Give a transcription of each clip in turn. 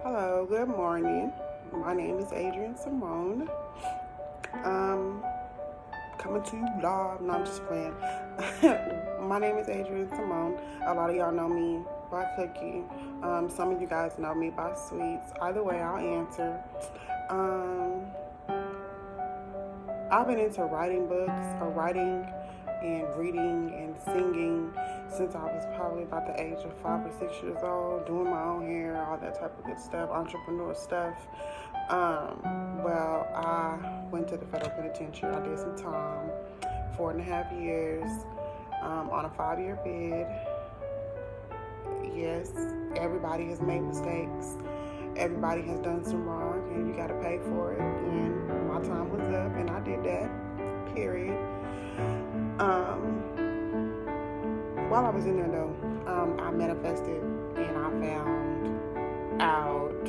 Hello, good morning. My name is Adrian Simone. Um, Coming to you live. No, I'm just playing. My name is Adrian Simone. A lot of y'all know me by Cookie. Some of you guys know me by Sweets. Either way, I'll answer. Um, I've been into writing books or writing and reading and singing since I was probably about the age of 5 or 6 years old, doing my own hair, all that type of good stuff, entrepreneur stuff. I went to the federal penitentiary. I did some time, 4.5 years, on a 5-year bid. Yes, everybody has made mistakes. Everybody has done some wrong, and you got to pay for it. And my time was up, and I did that. Period. Um, while I was in there, though, I manifested, and I found out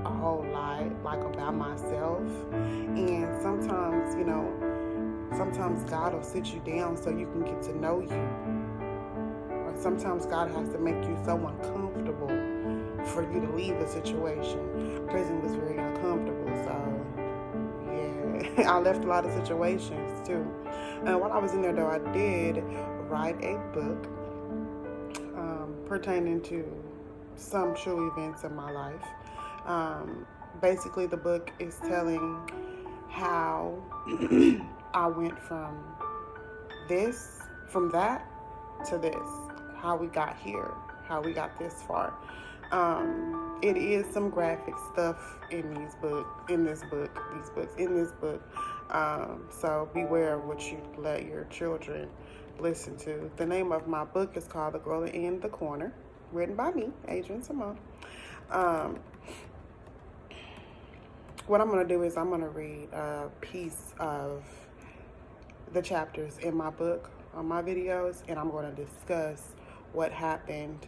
a whole lot, like about myself. And sometimes God will sit you down so you can get to know you. Or sometimes God has to make you so uncomfortable for you to leave the situation. Prison was very uncomfortable, so yeah, I left a lot of situations too. And while I was in there, though, I did write a book pertaining to some true events in my life. Basically, the book is telling how I went from that to this, how we got here, how we got this far. It is some graphic stuff in this book. So beware of what you let your children listen to. The name of my book is called The Girl in the Corner, written by me, Adrian Simone. What I'm going to do is I'm going to read a piece of the chapters in my book on my videos, and I'm going to discuss what happened,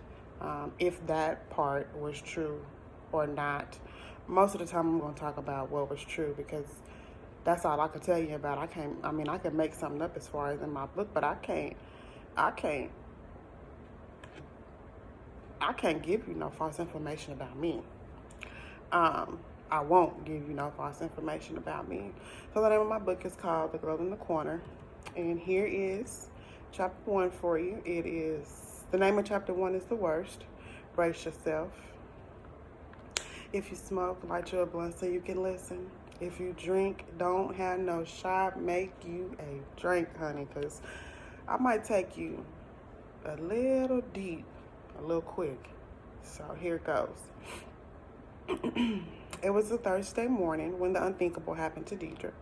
if that part was true or not. Most of the time I'm going to talk about what was true because that's all I can tell you about. I can make something up as far as in my book, but I can't give you no false information about me. I won't give you no false information about me. So the name of my book is called The Girl in the Corner. And here is chapter 1 for you. The name of chapter 1 is The Worst. Brace yourself. If you smoke, light your blunt so you can listen. If you drink, don't have no shot, make you a drink, honey, because I might take you a little deep, a little quick. So here it goes. It was a Thursday morning when the unthinkable happened to Deidre.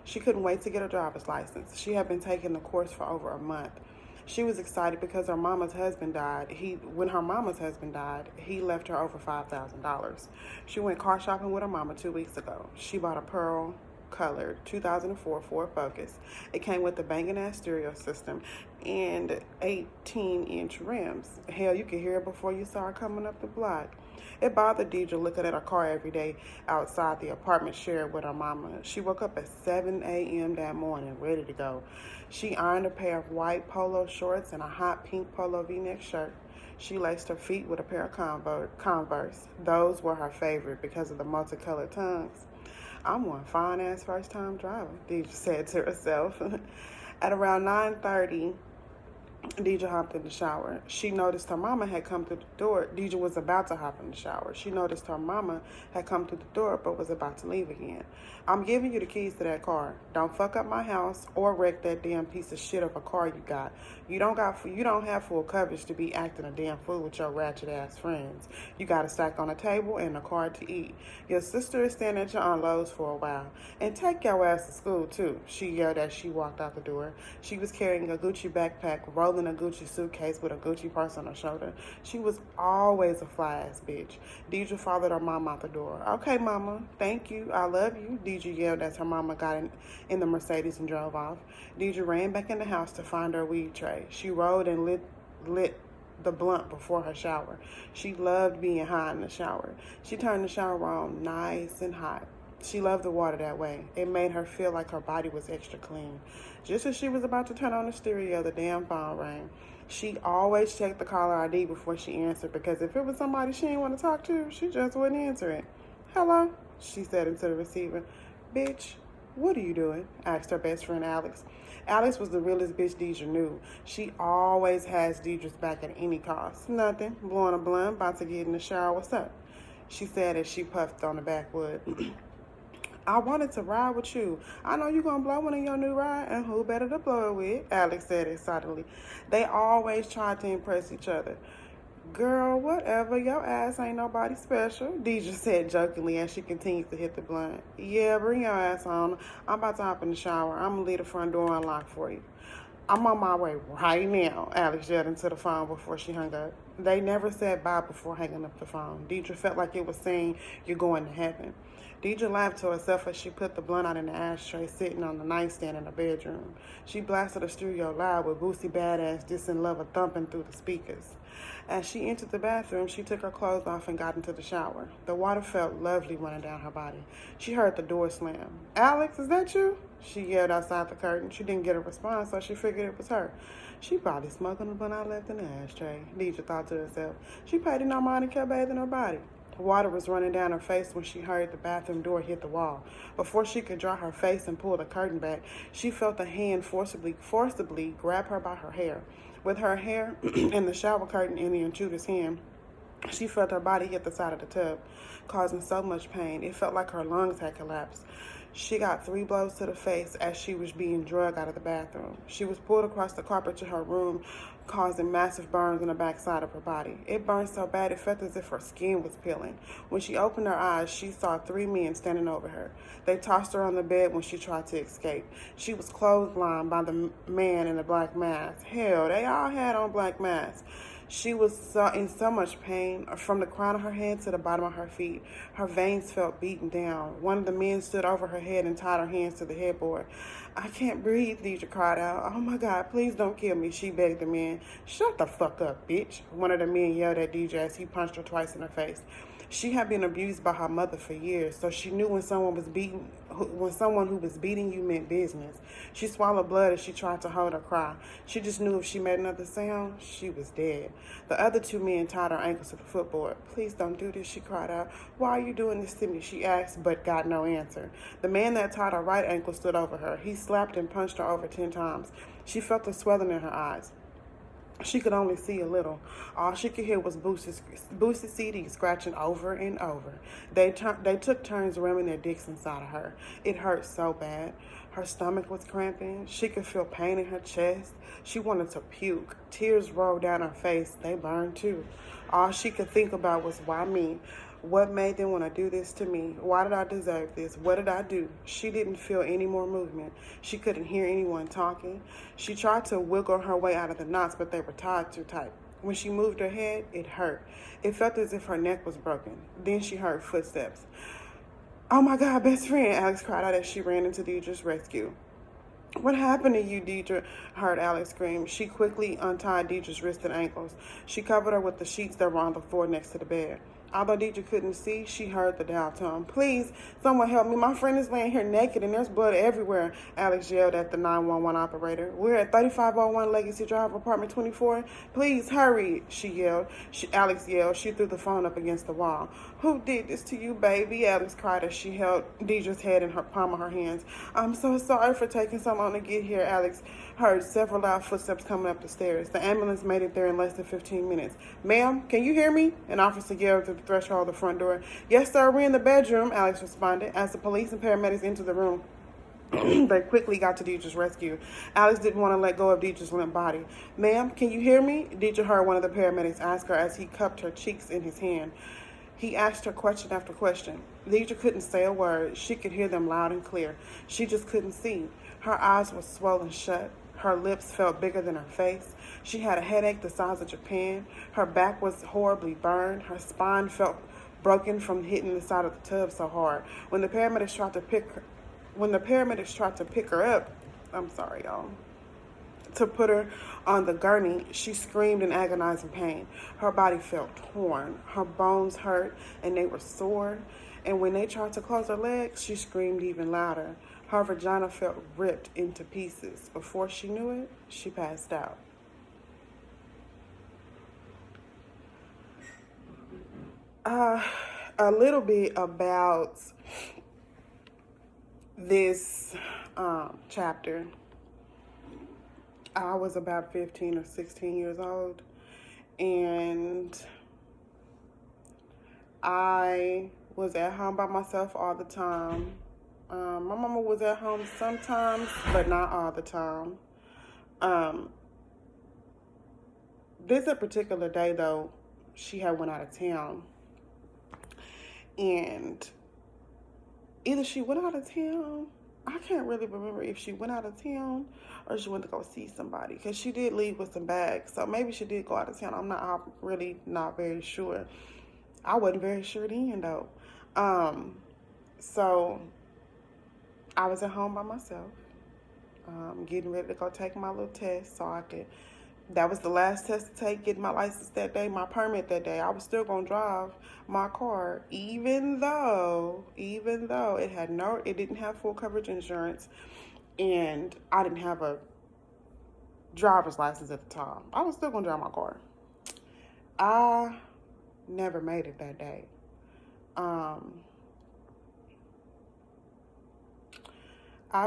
She couldn't wait to get a driver's license. She had been taking the course for over a month. She was excited because her mama's husband died. When her mama's husband died, he left her over $5,000. She went car shopping with her mama 2 weeks ago. She bought a pearl colored 2004 Ford Focus. It came with a banging ass stereo system and 18-inch rims. Hell, you could hear it before you saw her coming up the block. It bothered Deidre looking at her car every day outside the apartment shared with her mama. She woke up at 7 a.m. that morning, ready to go. She ironed a pair of white polo shorts and a hot pink polo v-neck shirt. She laced her feet with a pair of Converse. Those were her favorite because of the multicolored tongues. I'm one fine-ass first-time driver, Deidre said to herself. At around 9:30, Deidre hopped in the shower. She noticed her mama had come through the door. Deidre was about to hop in the shower. She noticed her mama had come through the door but was about to leave again. I'm giving you the keys to that car. Don't fuck up my house or wreck that damn piece of shit of a car you got. You don't have full coverage to be acting a damn fool with your ratchet ass friends. You got a stack on the table and a car to eat. Your sister is staying at your Aunt Lowe's for a while. And take your ass to school too, she yelled as she walked out the door. She was carrying a Gucci backpack, rolling a Gucci suitcase with a Gucci purse on her shoulder. She was always a fly-ass bitch. Deidre followed her mom out the door. Okay, mama, thank you, I love you, Deidre yelled as her mama got in the Mercedes and drove off. Deidre ran back in the house to find her weed tray. She rolled and lit the blunt before her shower. She loved being high in the shower. She turned the shower on nice and hot. She loved the water that way. It made her feel like her body was extra clean. Just as she was about to turn on the stereo, the damn phone rang. She always checked the caller ID before she answered because if it was somebody she didn't want to talk to, she just wouldn't answer it. Hello, she said into the receiver. Bitch, what are you doing? Asked her best friend Alex. Alex was the realest bitch Deidre knew. She always has Deidre's back at any cost. Nothing. Blowing a blunt, about to get in the shower. What's up? She said as she puffed on the backwood. I wanted to ride with you. I know you're going to blow one in your new ride, and who better to blow it with? Alex said excitedly. They always tried to impress each other. Girl, whatever. Your ass ain't nobody special, Deidre said jokingly as she continued to hit the blunt. Yeah, bring your ass on. I'm about to hop in the shower. I'm going to leave the front door unlocked for you. I'm on my way right now, Alex yelled into the phone before she hung up. They never said bye before hanging up the phone. Deidre felt like it was saying, you're going to heaven. Deidre laughed to herself as she put the blunt out in the ashtray sitting on the nightstand in the bedroom. She blasted the stereo loud with Boosie Badass Dissing Lover thumping through the speakers. As she entered the bathroom, she took her clothes off and got into the shower. The water felt lovely running down her body. She heard the door slam. Alex, is that you? She yelled outside the curtain. She didn't get a response, so she figured it was her. She probably smoking the blunt I left in the ashtray, Deidre thought to herself. She paid it no mind and kept bathing her body. Water was running down her face when she heard the bathroom door hit the wall. Before she could dry her face and pull the curtain back, she felt a hand forcibly grab her by her hair. With her hair and the shower curtain in the intruder's hand, she felt her body hit the side of the tub, causing so much pain. It felt like her lungs had collapsed. She got 3 blows to the face as she was being dragged out of the bathroom. She was pulled across the carpet to her room, causing massive burns on the backside of her body. It burned so bad it felt as if her skin was peeling. When she opened her eyes, she saw 3 men standing over her. They tossed her on the bed when she tried to escape. She was clotheslined by the man in the black mask. Hell, they all had on black masks. She was in so much pain, from the crown of her head to the bottom of her feet. Her veins felt beaten down. One of the men stood over her head and tied her hands to the headboard. I can't breathe, Deidre cried out. Oh my God, please don't kill me, she begged the man. Shut the fuck up, bitch, one of the men yelled at Deidre as he punched her twice in the face. She had been abused by her mother for years, so she knew when someone who was beating you meant business. She swallowed blood as she tried to hold her cry. She just knew if she made another sound, she was dead. The other 2 men tied her ankles to the footboard. Please don't do this, she cried out. Why are you doing this to me, she asked, but got no answer. The man that tied her right ankle stood over her. He slapped and punched her over 10 times. She felt the swelling in her eyes. She could only see a little. All she could hear was Boosie's CD scratching over and over. They took turns ramming their dicks inside of her. It hurt so bad. Her stomach was cramping. She could feel pain in her chest. She wanted to puke. Tears rolled down her face. They burned too. All she could think about was, why me? What made them want to do this to me? Why did I deserve this? What did I do? She didn't feel any more movement. She couldn't hear anyone talking. She tried to wiggle her way out of the knots, but they were tied too tight. When she moved her head, it hurt. It felt as if her neck was broken. Then she heard footsteps. Oh my God, best friend, Alex cried out as she ran into Deidre's rescue. What happened to you, Deidre? Heard Alex scream. She quickly untied Deidre's wrists and ankles. She covered her with the sheets that were on the floor next to the bed. Although Deidre couldn't see, she heard the dial tone. Please, someone help me. My friend is laying here naked and there's blood everywhere, Alex yelled at the 911 operator. We're at 3501 Legacy Drive, apartment 24. Please, hurry, Alex yelled. She threw the phone up against the wall. Who did this to you, baby? Alex cried as she held Deidre's head in her palm of her hands. I'm so sorry for taking so long to get here, Alex heard several loud footsteps coming up the stairs. The ambulance made it there in less than 15 minutes. Ma'am, can you hear me? An officer yelled through the threshold of the front door. Yes, sir, we're in the bedroom, Alex responded. As the police and paramedics entered the room, they quickly got to Deidre's rescue. Alex didn't want to let go of Deidre's limp body. Ma'am, can you hear me? Deidre heard one of the paramedics ask her as he cupped her cheeks in his hand. He asked her question after question. Deidre couldn't say a word. She could hear them loud and clear. She just couldn't see. Her eyes were swollen shut. Her lips felt bigger than her face. She had a headache the size of Japan. Her back was horribly burned. Her spine felt broken from hitting the side of the tub so hard. When the paramedics tried to pick her up, I'm sorry, y'all, to put her on the gurney, she screamed in agonizing pain. Her body felt torn. Her bones hurt and they were sore. And when they tried to close her legs, she screamed even louder. Her vagina felt ripped into pieces. Before she knew it, she passed out. Uh, a little bit about this chapter. I was about 15 or 16 years old, and I was at home by myself all the time. My mama was at home sometimes, but not all the time. Um, this a particular day though, she had went out of town, and either she went out of town. I can't really remember if she went out of town or she went to go see somebody, because she did leave with some bags. So maybe she did go out of town. I'm really not very sure. I wasn't very sure then though. So I was at home by myself, getting ready to go take my little test so I could. That was the last test to take, getting my license that day, my permit that day. I was still gonna drive my car, even though it didn't have full coverage insurance, and I didn't have a driver's license at the time. I was still gonna drive my car. I never made it that day. I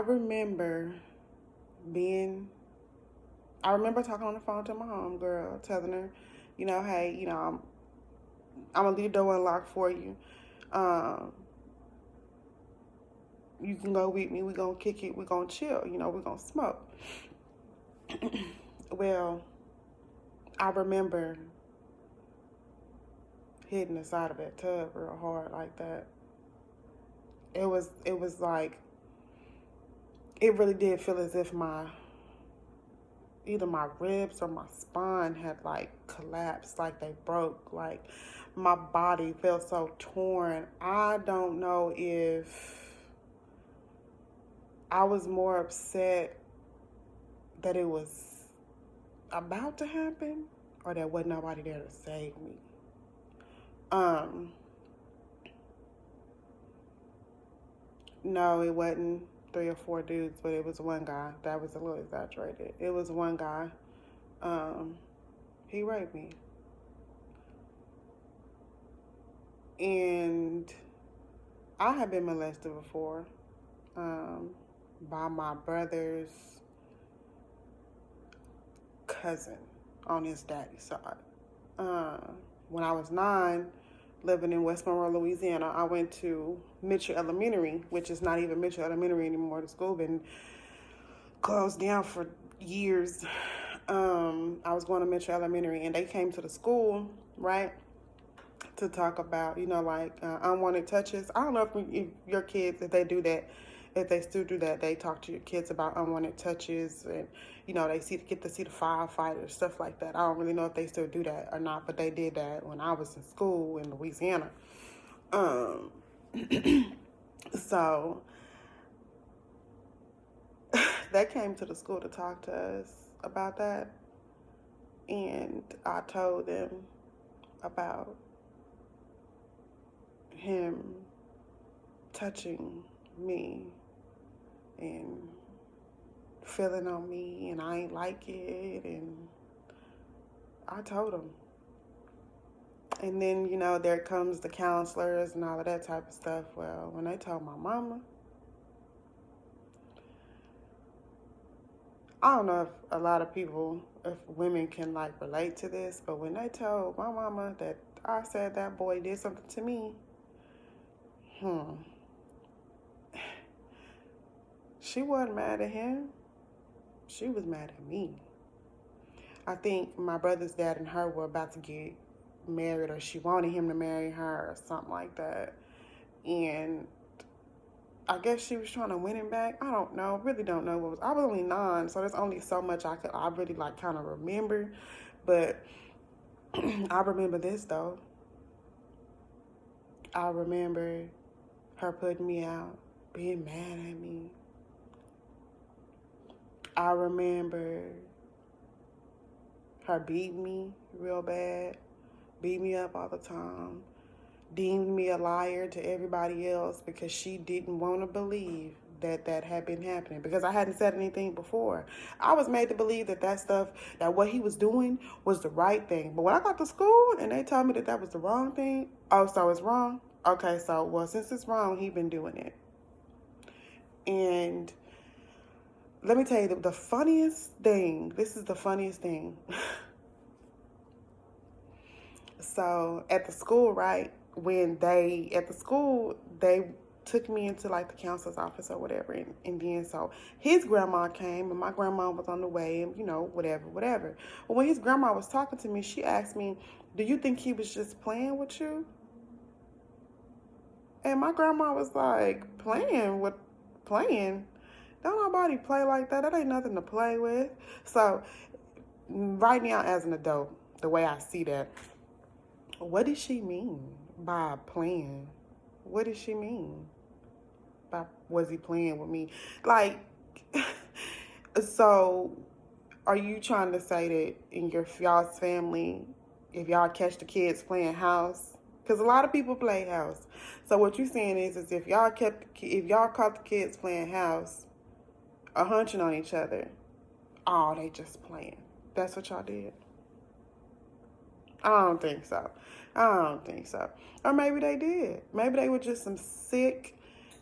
remember talking on the phone to my homegirl, telling her, hey, I'm gonna leave the door unlocked for you. You can go with me. We're gonna kick it. We're gonna chill. We're gonna smoke. Well, I remember hitting the side of that tub real hard like that. It was like, it really did feel as if either my ribs or my spine had like collapsed, like they broke, like my body felt so torn. I don't know if I was more upset that it was about to happen or there wasn't nobody there to save me. No, it wasn't 3 or 4 dudes, but it was one guy. That was a little exaggerated. It was one guy. He raped me. And I had been molested before, by my brother's cousin on his daddy's side. When I was 9, living in West Monroe, Louisiana, I went to Mitchell Elementary, which is not even Mitchell Elementary anymore. The school been closed down for years. I was going to Mitchell Elementary, and they came to the school, right, to talk about, unwanted touches. I don't know if your kids, if they do that, if they still do that, they talk to your kids about unwanted touches, and they get to see the firefighters, stuff like that. I don't really know if they still do that or not, but they did that when I was in school in Louisiana. So they came to the school to talk to us about that, and I told them about him touching me and feeling on me, and I ain't like it, and I told him. And then, there comes the counselors and all of that type of stuff. Well, when they told my mama, I don't know if a lot of people, if women can like relate to this, but when they told my mama that I said that boy did something to me, she wasn't mad at him. She was mad at me. I think my brother's dad and her were about to get married, or she wanted him to marry her or something like that. And I guess she was trying to win him back. I don't know. Really don't know. I was only 9, so there's only so much I really like kind of remember. But I remember this though. I remember her putting me out, being mad at me. I remember her beating me real bad, beat me up all the time, deemed me a liar to everybody else because she didn't want to believe that had been happening, because I hadn't said anything before. I was made to believe that stuff, that what he was doing was the right thing. But when I got to school and they told me that was the wrong thing, oh, so it's wrong? Okay, so, well, since it's wrong, he been doing it. And let me tell you, the funniest thing, this is the funniest thing. So at the school, right, they took me into like the counselor's office or whatever. And then so his grandma came and my grandma was on the way and, whatever. But when his grandma was talking to me, she asked me, do you think he was just playing with you? And my grandma was like, playing? Don't nobody play like that. That ain't nothing to play with. So right now as an adult, the way I see that, what did she mean by playing? What did she mean by, was he playing with me? Like, so are you trying to say that in y'all's family, if y'all catch the kids playing house, because a lot of people play house. So what you're saying is if y'all caught the kids playing house or hunching on each other, oh, they just playing. That's what y'all did? I don't think so. Or maybe they did. Maybe they were just some sick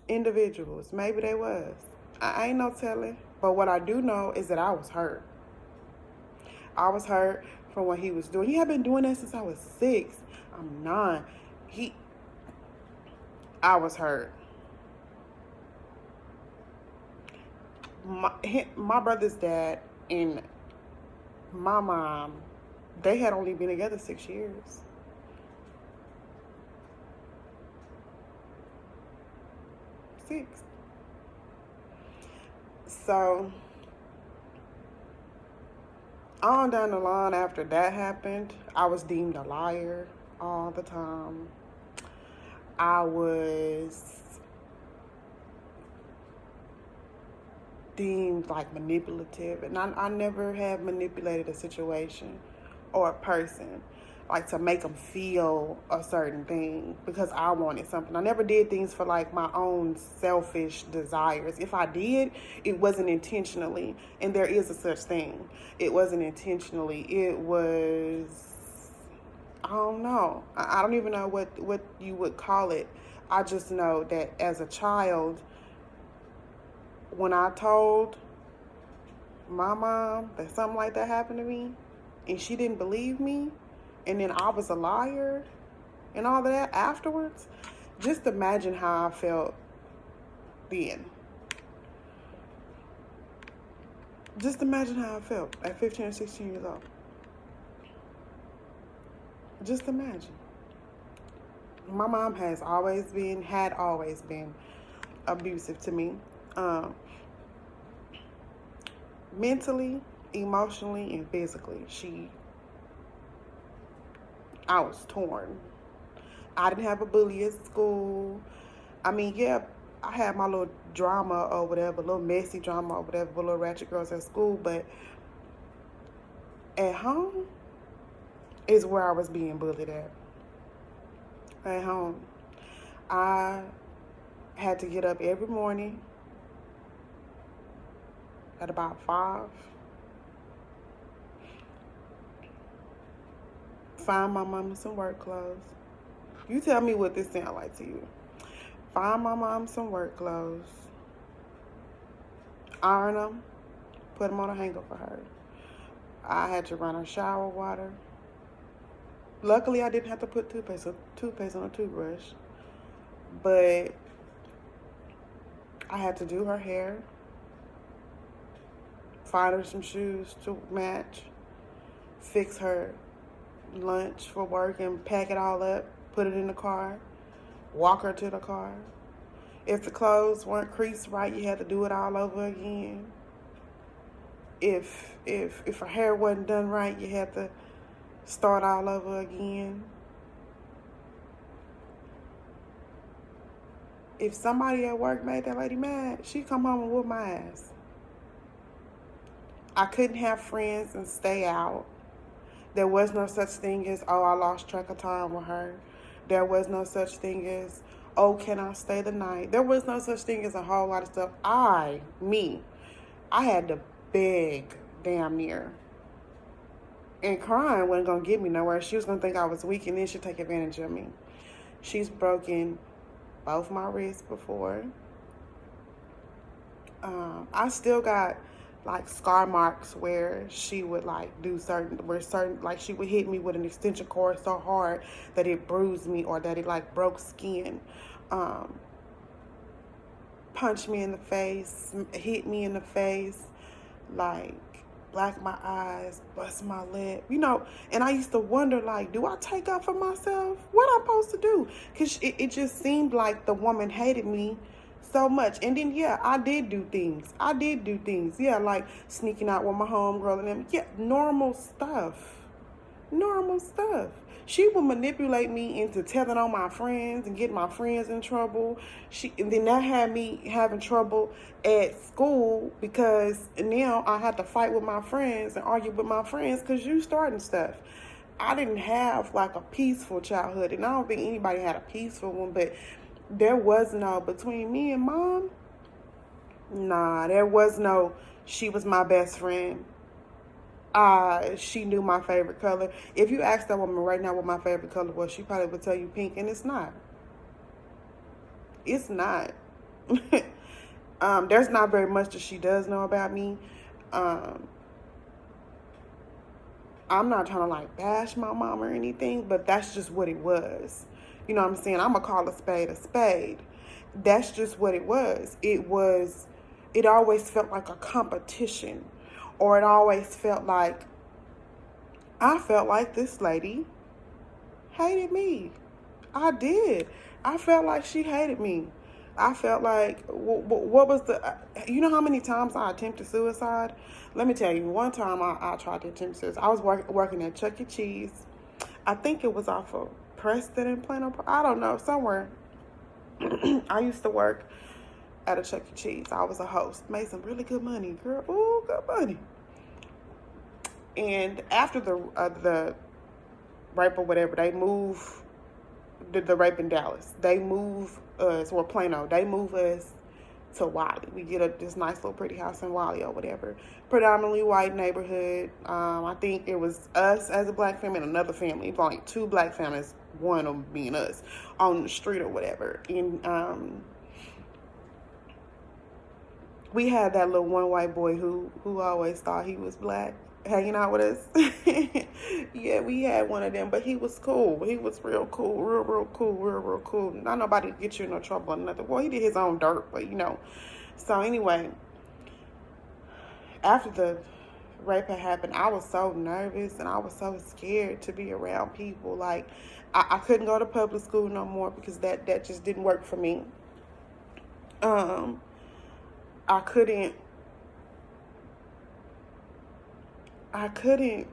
individuals. Maybe they was. I ain't no telling. But what I do know is that I was hurt. I was hurt from what he was doing. He had been doing that since I was 6. I'm 9. I was hurt. My brother's dad and my mom, they had only been together 6 years. 6. So on down the line after that happened, I was deemed a liar all the time. I was deemed like manipulative, and I never have manipulated a situation or a person like to make them feel a certain thing because I wanted something. I never did things for like my own selfish desires. If I did, it wasn't intentionally, and there is a such thing. It wasn't intentionally. It was, I don't know. I don't even know what you would call it. I just know that as a child, when I told my mom that something like that happened to me and she didn't believe me, and then I was a liar and all of that afterwards, just imagine how I felt then. Just imagine how I felt at 15 or 16 years old. Just imagine. My mom had always been abusive to me. Mentally, emotionally, and physically. I was torn. I didn't have a bully at school. I mean, yeah, I had my little drama or whatever, little messy drama or whatever, with little ratchet girls at school, but at home is where I was being bullied at. At home. I had to get up every morning at about 5, find my mama some work clothes. You tell me what this sound like to you. Find my mom some work clothes, iron them, put them on a hanger for her. I had to run her shower water. Luckily, I didn't have to put toothpaste on a toothbrush, but I had to do her hair, find her some shoes to match, fix her lunch for work and pack it all up, put it in the car, walk her to the car. If the clothes weren't creased right, you had to do it all over again. If her hair wasn't done right, you had to start all over again. If somebody at work made that lady mad, she'd come home and whoop my ass. I couldn't have friends and stay out. There was no such thing as, oh, I lost track of time with her. There was no such thing as, Oh, can I stay the night? There was no such thing as a whole lot of stuff. I had to beg damn near. And crying wasn't going to get me nowhere. She was going to think I was weak and then she'd take advantage of me. She's broken both my wrists before. I still got like scar marks where she would like do certain, like she would hit me with an extension cord so hard that it bruised me or that it like broke skin. Punch me in the face, hit me in the face, like black my eyes, bust my lip, and I used to wonder, like, do I take up for myself? What I'm supposed to do? Because it just seemed like the woman hated me so much. And then, yeah, I did do things. Yeah, like sneaking out with my homegirl and them. Yeah, normal stuff. She would manipulate me into telling on my friends and getting my friends in trouble. And then that had me having trouble at school because now I had to fight with my friends and argue with my friends because you starting stuff. I didn't have like a peaceful childhood, and I don't think anybody had a peaceful one, but there was no, between me and mom, nah, there was no, she was my best friend. She knew my favorite color. If you asked that woman right now what my favorite color was, she probably would tell you pink, and it's not. It's not. There's not very much that she does know about me. I'm not trying to like bash my mom or anything, but that's just what it was. You know what I'm saying? I'm gonna call a spade a spade. That's just what it was. It always felt like a competition. Or it always felt like, I felt like this lady hated me. I did. I felt like she hated me. I felt like, what was you know how many times I attempted suicide? Let me tell you, one time I tried to attempt suicide. I was working at Chuck E. Cheese. I think it was off of Preston and Plano. I don't know, somewhere. I used to work at a Chuck E. Cheese. I was a host. Made some really good money, girl. Ooh, good money. And after the rape or whatever, they move the rape in Dallas. They move us, or Plano. They move us to Wiley. We get this nice little pretty house in Wiley or whatever. Predominantly white neighborhood. I think it was us as a black family and another family. It was like two black families, one of them being us, on the street or whatever. And we had that little one white boy who always thought he was black hanging out with us. Yeah, we had one of them, but he was cool. He was real cool, real cool. Not nobody to get you in no trouble or nothing. Well, he did his own dirt, but So anyway, after the rape had happened, I was so nervous and I was so scared to be around people. Like, I couldn't go to public school no more because that just didn't work for me. I couldn't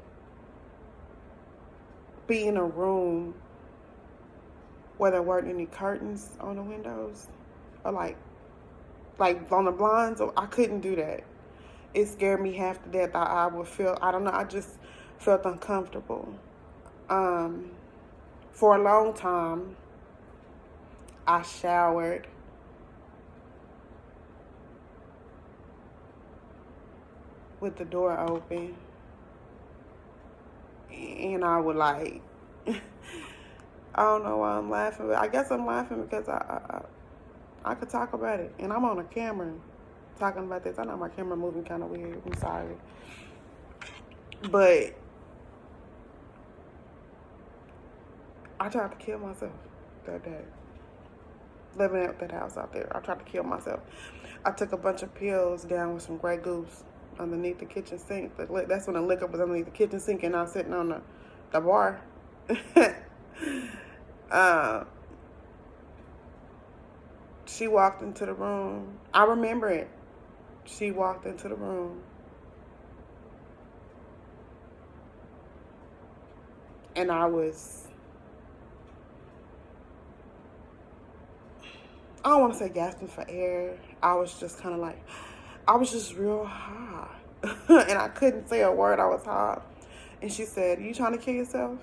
be in a room where there weren't any curtains on the windows or like on the blinds. I couldn't do that. It scared me half to death. I would feel, I don't know, I just felt uncomfortable. For a long time, I showered with the door open. And I would like, I don't know why I'm laughing, but I guess I'm laughing because I could talk about it. And I'm on a camera talking about this. I know my camera moving kind of weird. I'm sorry. But I tried to kill myself that day. Living at that house out there. I tried to kill myself. I took a bunch of pills down with some Grey Goose underneath the kitchen sink. That's when the liquor was underneath the kitchen sink and I was sitting on the bar. She walked into the room. I remember it. She walked into the room. And I don't want to say gasping for air. I was just kind of like, I was just real high. And I couldn't say a word. I was high. And she said, "You trying to kill yourself?"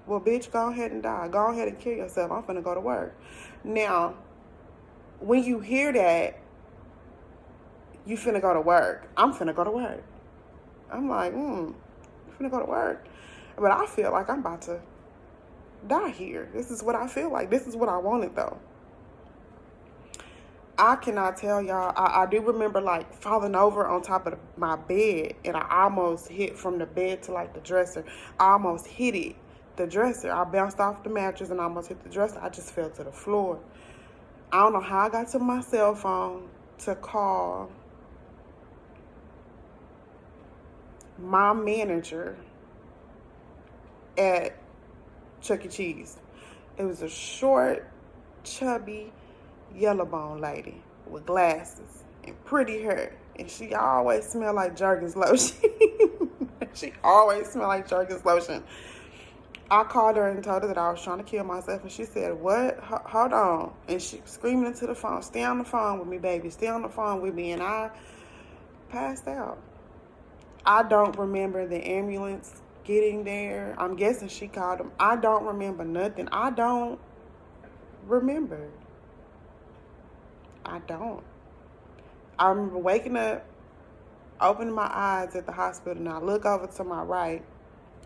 Well, bitch, go ahead and die. Go ahead and kill yourself. I'm finna go to work. Now, when you hear that, you finna go to work. I'm finna go to work. I'm like, you finna go to work. But I feel like I'm about to die here. This is what I feel like. This is what I wanted, though. I cannot tell y'all. I do remember like falling over on top of my bed, and I almost hit from the bed to like the dresser. I almost hit it, the dresser. I bounced off the mattress and almost hit the dresser. I just fell to the floor. I don't know how I got to my cell phone to call my manager at Chuck E. Cheese. It was a short, chubby, yellow bone lady with glasses and pretty hair. And she always smelled like Jergens lotion. She always smelled like Jergens lotion. I called her and told her that I was trying to kill myself. And she said, what? Hold on. And she was screaming into the phone, stay on the phone with me, baby. Stay on the phone with me. And I passed out. I don't remember the ambulance getting there. I'm guessing she called them. I don't remember nothing. I don't remember. I don't. I remember waking up, opening my eyes at the hospital, and I look over to my right,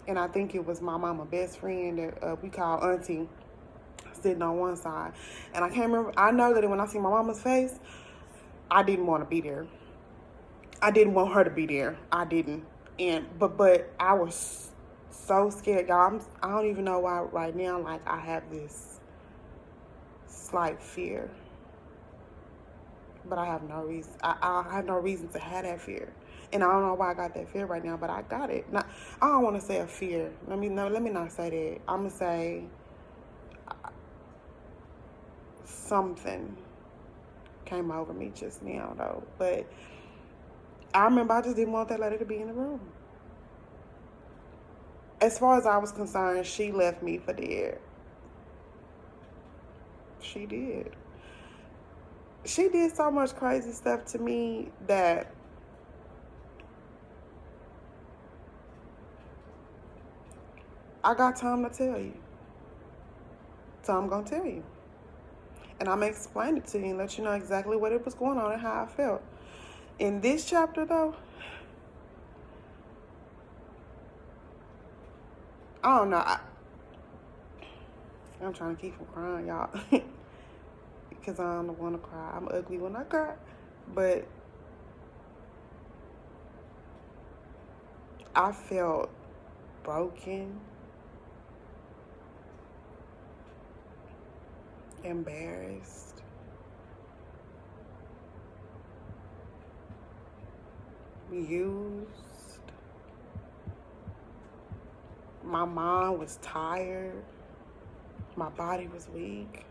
and I think it was my mama best friend that we call Auntie, sitting on one side. And I can't remember. I know that when I see my mama's face, I didn't want to be there. I didn't want her to be there. I didn't. But I was so scared, y'all. I don't even know why right now, like, I have this slight fear. But I have no reason. I have no reason to have that fear. And I don't know why I got that fear right now, but I got it. Now, I don't want to say a fear. Let me not say that. I'm going to say something came over me just now, though. But I remember I just didn't want that lady to be in the room. As far as I was concerned, she left me for dead. She did. She did so much crazy stuff to me that I got time to tell you. So I'm going to tell you. And I'm going to explain it to you and let you know exactly what it was going on and how I felt. In this chapter, though, I don't know. I'm trying to keep from crying, y'all. Because I don't want to cry. I'm ugly when I cry. But I felt broken, embarrassed, used. My mind was tired. My body was weak.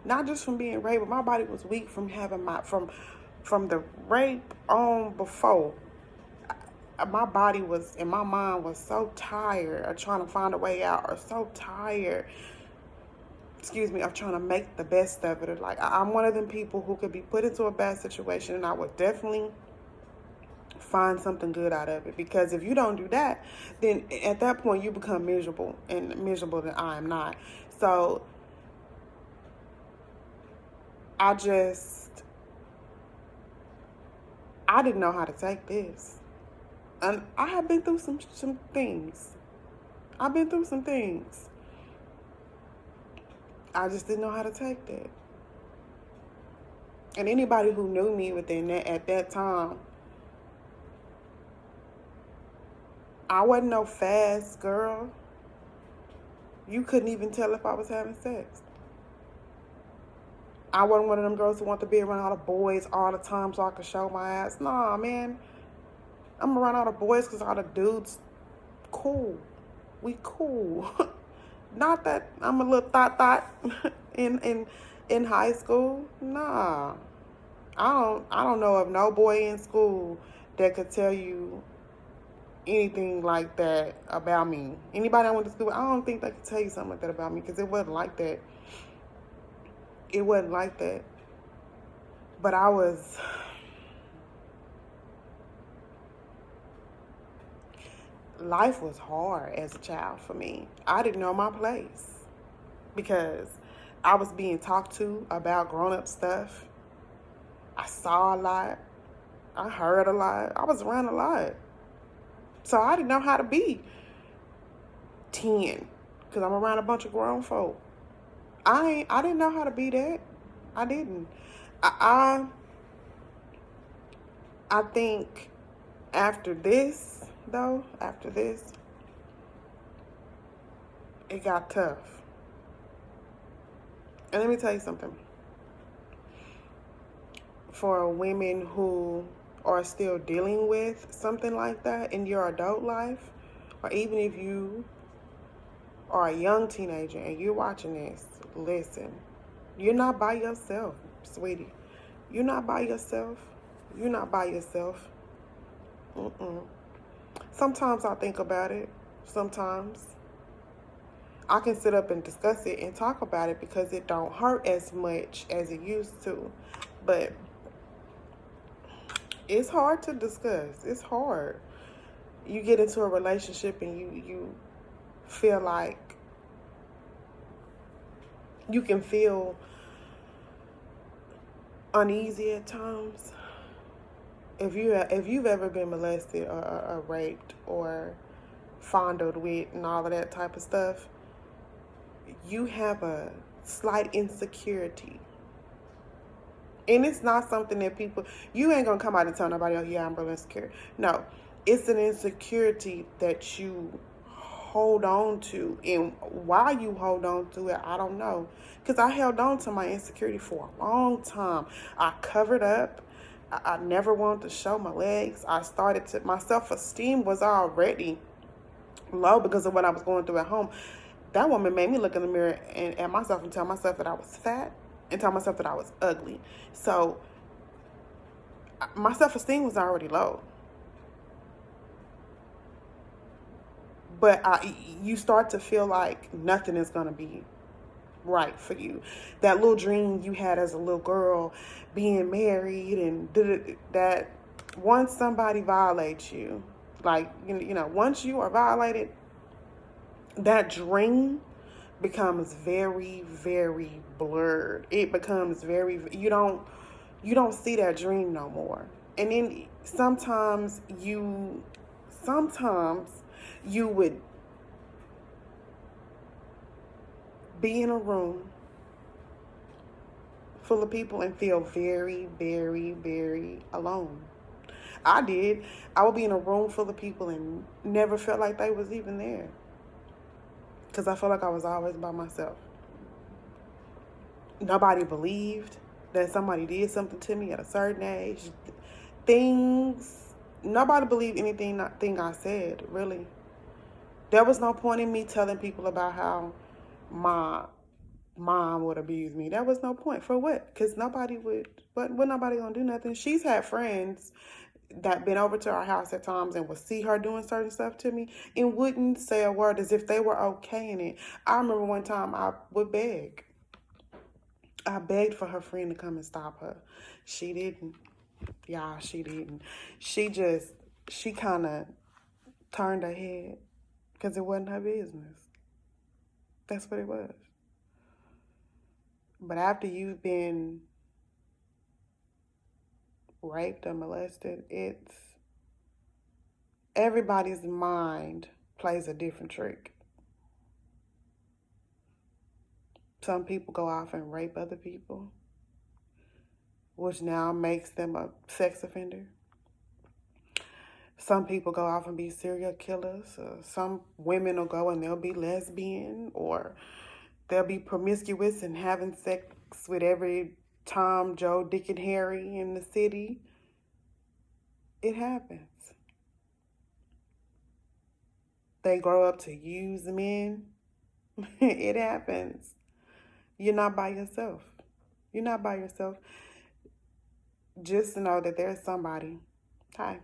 Not just from being raped, but my body was weak from having from the rape on before. My body was, and my mind was so tired of trying to find a way out, or so tired, of trying to make the best of it. Like, I'm one of them people who could be put into a bad situation, and I would definitely find something good out of it. Because if you don't do that, then at that point you become miserable, and miserable that I am not. So I didn't know how to take this. And I have been through some things. I've been through some things. I just didn't know how to take that. And anybody who knew me at that time, I wasn't no fast girl. You couldn't even tell if I was having sex. I wasn't one of them girls who want to be around all the boys all the time so I could show my ass. Nah, man. I'm around all the boys because all the dudes cool. We cool. Not that I'm a little thought in high school. Nah. I don't know of no boy in school that could tell you anything like that about me. Anybody I went to school with, I don't think they could tell you something like that about me, because it wasn't like that. It wasn't like that. But I was, life was hard as a child for me. I didn't know my place because I was being talked to about grown up stuff. I saw a lot. I heard a lot. I was around a lot. So I didn't know how to be 10 because I'm around a bunch of grown folk. I didn't know how to be that. I didn't. I I think after this though, after this, it got tough. And let me tell you something. For women who are still dealing with something like that in your adult life, or even if you are a young teenager and you're watching this, listen, you're not by yourself, sweetie. You're not by yourself. You're not by yourself. Mm-mm. Sometimes I think about it. Sometimes I can sit up and discuss it and talk about it because it don't hurt as much as it used to. But it's hard to discuss. It's hard. You get into a relationship and you feel like you can feel uneasy at times. If you've ever been molested or raped or fondled with and all of that type of stuff, you have a slight insecurity. And it's not something that you ain't gonna come out and tell nobody, oh yeah, I'm real insecure. No, it's an insecurity that you hold on to. And why you hold on to it, I don't know. Because I held on to my insecurity for a long time. I covered up. I never wanted to show my legs. My self-esteem was already low because of what I was going through at home. That woman made me look in the mirror and at myself and tell myself that I was fat and tell myself that I was ugly. So my self-esteem was already low. But you start to feel like nothing is going to be right for you. That little dream you had as a little girl, being married and that once somebody violates you, like, once you are violated, that dream becomes very, very blurred. It becomes you don't see that dream no more. And then sometimes you would be in a room full of people and feel very, very, very alone. I did. I would be in a room full of people and never felt like they was even there. Because I felt like I was always by myself. Nobody believed that somebody did something to me at a certain age. Nobody believed anything I said, really. There was no point in me telling people about how my mom would abuse me. There was no point. For what? Because nobody nobody gonna do nothing. She's had friends that been over to our house at times and would see her doing certain stuff to me and wouldn't say a word as if they were okay in it. I remember one time I would beg. I begged for her friend to come and stop her. She didn't. Y'all, she didn't. She kind of turned her head because it wasn't her business. That's what it was. But after you've been raped or molested, everybody's mind plays a different trick. Some people go off and rape other people, which now makes them a sex offender. Some people go off and be serial killers. Some women will go and they'll be lesbian, or they'll be promiscuous and having sex with every Tom, Joe, Dick, and Harry in the city. It happens. They grow up to use men. It happens. You're not by yourself. You're not by yourself. Just know that there's somebody. Hi.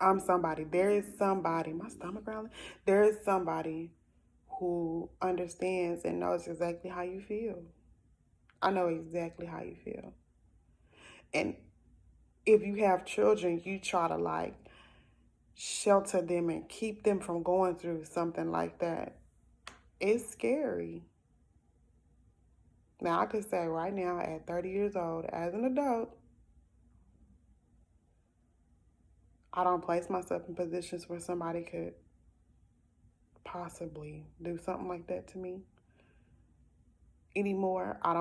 I'm somebody. There is somebody. My stomach growling. There is somebody who understands and knows exactly how you feel. I know exactly how you feel. And if you have children, you try to shelter them and keep them from going through something like that. It's scary. Now, I could say right now, at 30 years old, as an adult, I don't place myself in positions where somebody could possibly do something like that to me anymore. I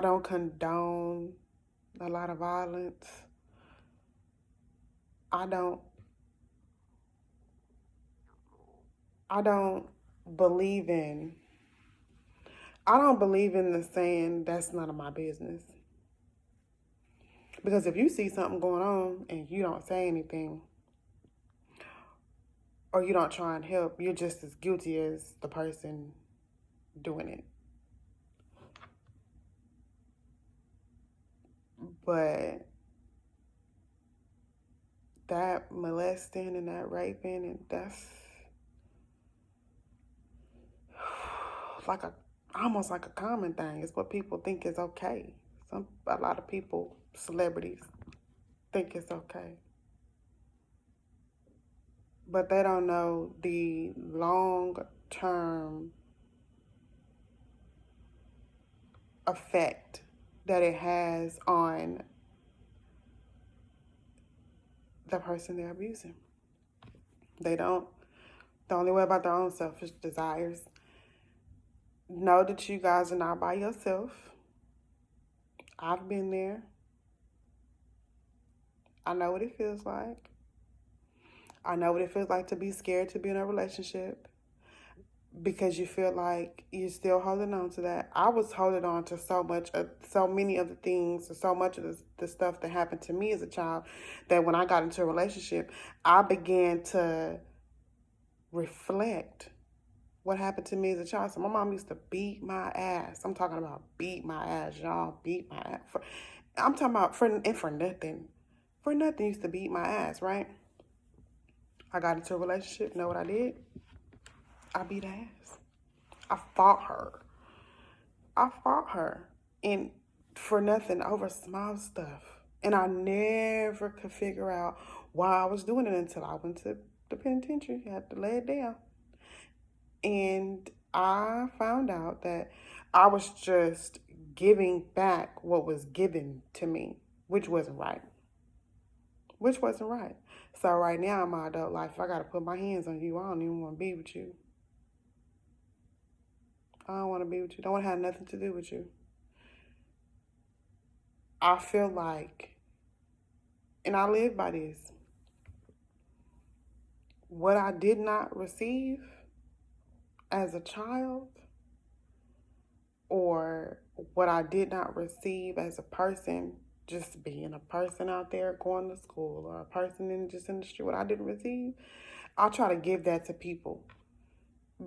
don't condone a lot of violence. I don't I don't believe in I don't believe in the saying that's none of my business. Because if you see something going on and you don't say anything or you don't try and help, you're just as guilty as the person doing it. But that molesting and that raping, and that's like almost like a common thing. It's what people think is okay. A lot of people, celebrities, think it's okay. But they don't know the long-term effect that it has on the person they're abusing. They don't only worry about their own selfish desires. Know that you guys are not by yourself. I've been there. I know what it feels like. I know what it feels like to be scared to be in a relationship because you feel like you're still holding on to that. I was holding on to so many of the things, so much of the stuff that happened to me as a child, that when I got into a relationship, I began to reflect what happened to me as a child. So my mom used to beat my ass. I'm talking about beat my ass, y'all. Beat my ass. I'm talking about for nothing. For nothing used to beat my ass, right? I got into a relationship. Know what I did? I beat ass. I fought her. And for nothing, over small stuff. And I never could figure out why I was doing it until I went to the penitentiary. I had to lay it down. And I found out that I was just giving back what was given to me, which wasn't right. So right now in my adult life, I got to put my hands on you. I don't even want to be with you. I don't want to be with you. Don't want to have nothing to do with you. I feel like, and I live by this, what I did not receive as a child, or what I did not receive as a person, just being a person out there going to school, or a person in the street, what I didn't receive, I'll try to give that to people,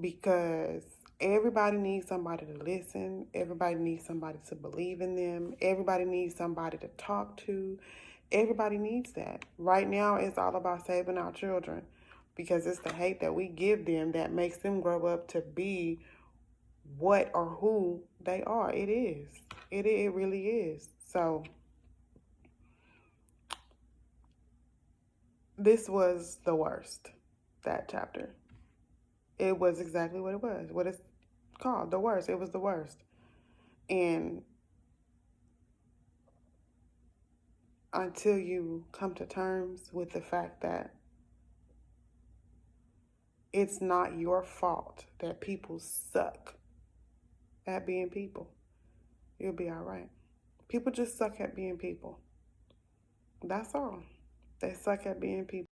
because everybody needs somebody to listen. Everybody needs somebody to believe in them. Everybody needs somebody to talk to. Everybody needs that. Right now, it's all about saving our children, because it's the hate that we give them that makes them grow up to be what or who they are. It is. It really is. So this was the worst, that chapter. It was exactly what it was. What it's called, the worst. It was the worst. And until you come to terms with the fact that it's not your fault that people suck at being people, you'll be all right. People just suck at being people. That's all. They suck at being people.